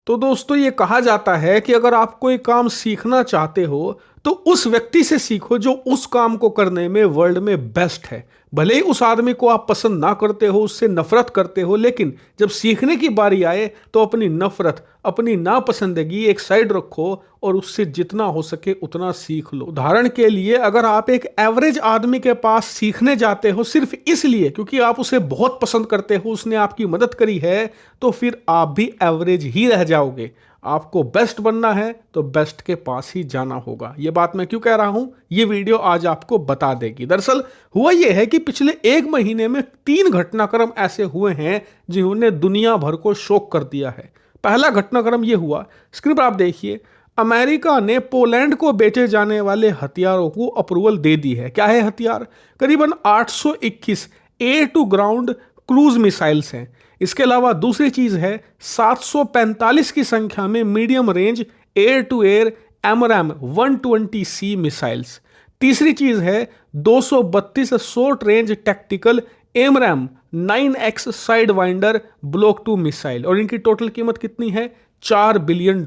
तो दोस्तों ये कहा जाता है कि अगर आप कोई काम सीखना चाहते हो तो उस व्यक्ति से सीखो जो उस काम को करने में वर्ल्ड में बेस्ट है। भले ही उस आदमी को आप पसंद ना करते हो, उससे नफरत करते हो, लेकिन जब सीखने की बारी आए तो अपनी नफरत, अपनी नापसंदगी एक साइड रखो और उससे जितना हो सके उतना सीख लो। उदाहरण के लिए अगर आप एक एवरेज आदमी के पास सीखने जाते हो सिर्फ इसलिए क्योंकि आप उसे बहुत पसंद करते हो, उसने आपकी मदद करी है, तो फिर आप भी एवरेज ही रह जाओगे। आपको बेस्ट बनना है तो बेस्ट के पास ही जाना होगा। यह बात मैं क्यों कह रहा हूं, यह वीडियो आज आपको बता देगी। दरअसल हुआ यह है कि पिछले एक महीने में 3 घटनाक्रम ऐसे हुए हैं जिन्होंने दुनिया भर को शॉक कर दिया है। पहला घटनाक्रम यह हुआ, स्क्रीन पर आप देखिए, अमेरिका ने पोलैंड को बेचे जाने वाले हथियारों को अप्रूवल दे दी है। क्या है हथियार? करीबन 821 air to ground cruise missiles हैं। इसके अलावा दूसरी चीज है 745 की संख्या में medium range air to air AMRAAM 120C missiles. तीसरी चीज है 232 short range tactical AMRAAM 9X sidewinder block 2 missile, और इनकी टोटल कीमत कितनी है? $4 बिलियन।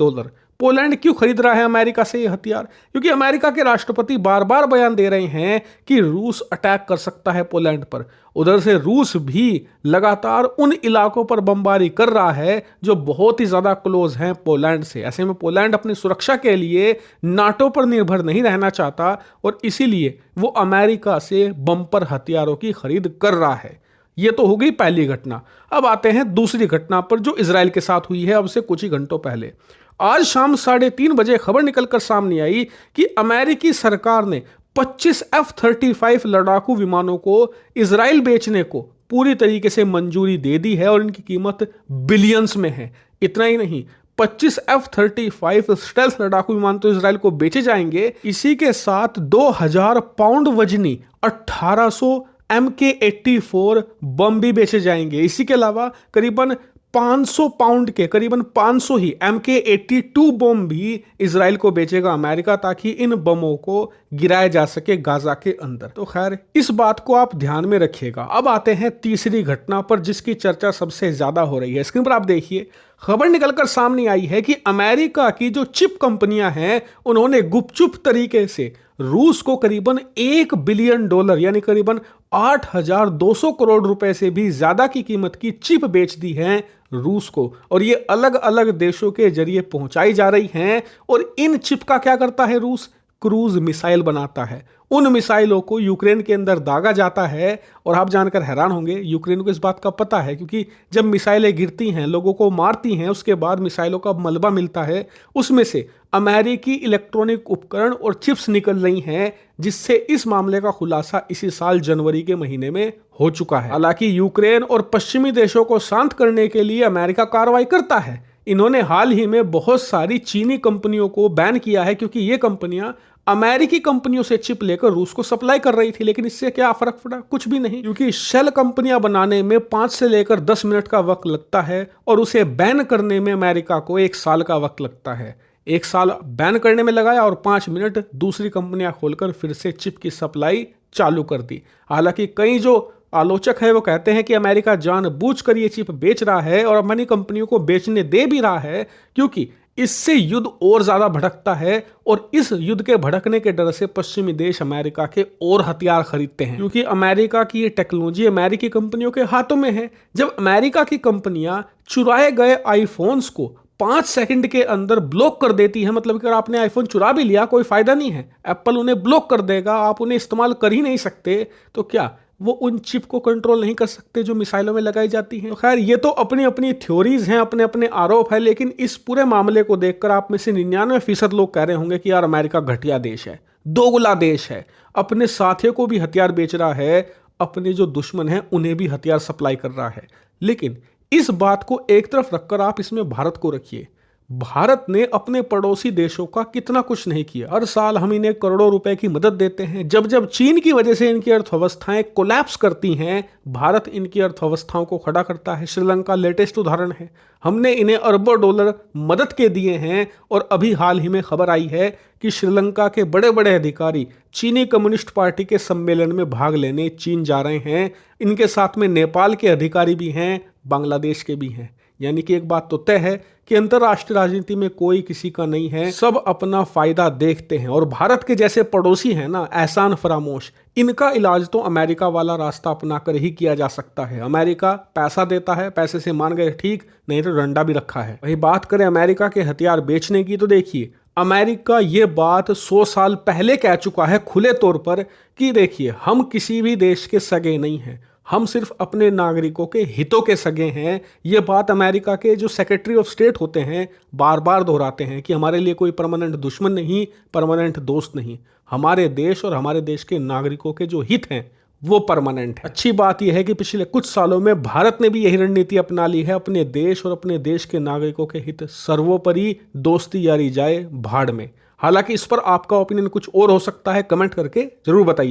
पोलैंड क्यों खरीद रहा है अमेरिका से ये हथियार? क्योंकि अमेरिका के राष्ट्रपति बार बार बयान दे रहे हैं कि रूस अटैक कर सकता है पोलैंड पर। उधर से रूस भी लगातार उन इलाकों पर बमबारी कर रहा है जो बहुत ही ज्यादा क्लोज हैं पोलैंड से। ऐसे में पोलैंड अपनी सुरक्षा के लिए नाटो पर निर्भर नहीं रहना चाहता और इसीलिए वो अमेरिका से बम्पर हथियारों की खरीद कर रहा है। ये तो हो गई पहली घटना। अब आते हैं दूसरी घटना पर जो इजराइल के साथ हुई है अब से कुछ ही घंटों पहले। आज शाम 3:30 बजे खबर निकलकर सामने आई कि अमेरिकी सरकार ने 25 F-35 लड़ाकू विमानों को इजराइल बेचने को पूरी तरीके से मंजूरी दे दी है और इनकी कीमत बिलियंस में है। इतना ही नहीं, 25 F-35 स्टेल्थ लड़ाकू विमान तो इजराइल को बेचे जाएंगे, इसी के साथ 2000 पाउंड वजनी 1800 MK-84 बम भी बेचे जाएंगे। इसी के अलावा करीबन 500 पाउंड के करीबन 500 ही MK-82 बम भी इजराइल को बेचेगा अमेरिका, ताकि इन बमों को गिराया जा सके गाजा के अंदर। तो खैर इस बात को आप ध्यान में रखिएगा। अब आते हैं तीसरी घटना पर जिसकी चर्चा सबसे ज्यादा हो रही है। स्क्रीन पर आप देखिए, खबर निकलकर सामने आई है कि अमेरिका की जो चिप कंपनियां हैं उन्होंने गुपचुप तरीके से रूस को करीबन $1 बिलियन यानी करीबन 8,200 करोड़ रुपए से भी ज्यादा की कीमत की चिप बेच दी है रूस को, और ये अलग अलग देशों के जरिए पहुंचाई जा रही हैं। और इन चिप का क्या करता है रूस? क्रूज मिसाइल बनाता है। उन मिसाइलों को यूक्रेन के अंदर दागा जाता है और आप जानकर हैरान होंगे, यूक्रेन को इस बात का पता है क्योंकि जब मिसाइलें गिरती हैं, लोगों को मारती हैं, उसके बाद मिसाइलों का मलबा मिलता है, उसमें से अमेरिकी इलेक्ट्रॉनिक उपकरण और चिप्स निकल रही हैं, जिससे इस मामले का खुलासा इसी साल जनवरी के महीने में हो चुका है। हालांकि यूक्रेन और पश्चिमी देशों को शांत करने के लिए अमेरिका कार्रवाई करता है। इन्होंने हाल ही में बहुत सारी चीनी कंपनियों को बैन किया है क्योंकि ये कंपनियां अमेरिकी कंपनियों से चिप लेकर रूस को सप्लाई कर रही थी। लेकिन इससे क्या फर्क पड़ा? कुछ भी नहीं, क्योंकि शेल कंपनियां बनाने में 5 से लेकर 10 मिनट का वक्त लगता है और उसे बैन करने में अमेरिका को 1 साल का वक्त लगता है। 1 साल बैन करने में लगाया और 5 मिनट दूसरी कंपनियां खोलकर फिर से चिप की सप्लाई चालू कर दी। हालांकि कई जो आलोचक है वो कहते हैं कि अमेरिका जानबूझकर ये चिप बेच रहा है और अमेरिकी कंपनियों को बेचने दे भी रहा है क्योंकि इससे युद्ध और ज्यादा भड़कता है और इस युद्ध के भड़कने के डर से पश्चिमी देश अमेरिका के और हथियार खरीदते हैं क्योंकि अमेरिका की ये टेक्नोलॉजी अमेरिकी कंपनियों के हाथों में है। जब अमेरिका की कंपनियां चुराए गए आईफोन्स को 5 सेकंड के अंदर ब्लॉक कर देती है, मतलब कि अगर आपने आईफोन चुरा भी लिया कोई फायदा नहीं है, एप्पल उन्हें ब्लॉक कर देगा, आप उन्हें इस्तेमाल कर ही नहीं सकते, तो क्या वो उन चिप को कंट्रोल नहीं कर सकते जो मिसाइलों में लगाई जाती हैं? तो खैर ये तो अपनी अपनी थ्योरीज हैं, अपने अपने आरोप है, लेकिन इस पूरे मामले को देखकर आप में से 99% लोग कह रहे होंगे कि यार अमेरिका घटिया देश है, दोगला देश है, अपने साथियों को भी हथियार बेच रहा है, अपने जो दुश्मन हैं उन्हें भी हथियार सप्लाई कर रहा है। लेकिन इस बात को एक तरफ रखकर आप इसमें भारत को रखिए। भारत ने अपने पड़ोसी देशों का कितना कुछ नहीं किया। हर साल हम इन्हें करोड़ों रुपए की मदद देते हैं। जब जब चीन की वजह से इनकी अर्थव्यवस्थाएं कोलैप्स करती हैं, भारत इनकी अर्थव्यवस्थाओं को खड़ा करता है। श्रीलंका लेटेस्ट उदाहरण है। हमने इन्हें अरबों डॉलर मदद के दिए हैं और अभी हाल ही में खबर आई है कि श्रीलंका के बड़े बड़े अधिकारी चीनी कम्युनिस्ट पार्टी के सम्मेलन में भाग लेने चीन जा रहे हैं। इनके साथ में नेपाल के अधिकारी भी हैं, बांग्लादेश के भी हैं। यानी कि एक बात तो तय है कि अंतर्राष्ट्रीय राजनीति में कोई किसी का नहीं है, सब अपना फायदा देखते हैं। और भारत के जैसे पड़ोसी हैं ना, एहसान फरामोश, इनका इलाज तो अमेरिका वाला रास्ता अपना कर ही किया जा सकता है। अमेरिका पैसा देता है, पैसे से मान गए ठीक, नहीं तो डंडा भी रखा है। वही बात करें अमेरिका के हथियार बेचने की, तो देखिए अमेरिका ये बात 100 साल पहले कह चुका है खुले तौर पर कि देखिए हम किसी भी देश के सगे नहीं हैं, हम सिर्फ अपने नागरिकों के हितों के सगे हैं। ये बात अमेरिका के जो सेक्रेटरी ऑफ स्टेट होते हैं बार बार दोहराते हैं कि हमारे लिए कोई परमानेंट दुश्मन नहीं, परमानेंट दोस्त नहीं, हमारे देश और हमारे देश के नागरिकों के जो हित हैं वो परमानेंट है। अच्छी बात यह है कि पिछले कुछ सालों में भारत ने भी यही रणनीति अपना ली है, अपने देश और अपने देश के नागरिकों के हित सर्वोपरि, दोस्ती यारी जाए भाड़ में। हालांकि इस पर आपका ओपिनियन कुछ और हो सकता है, कमेंट करके जरूर बताइए।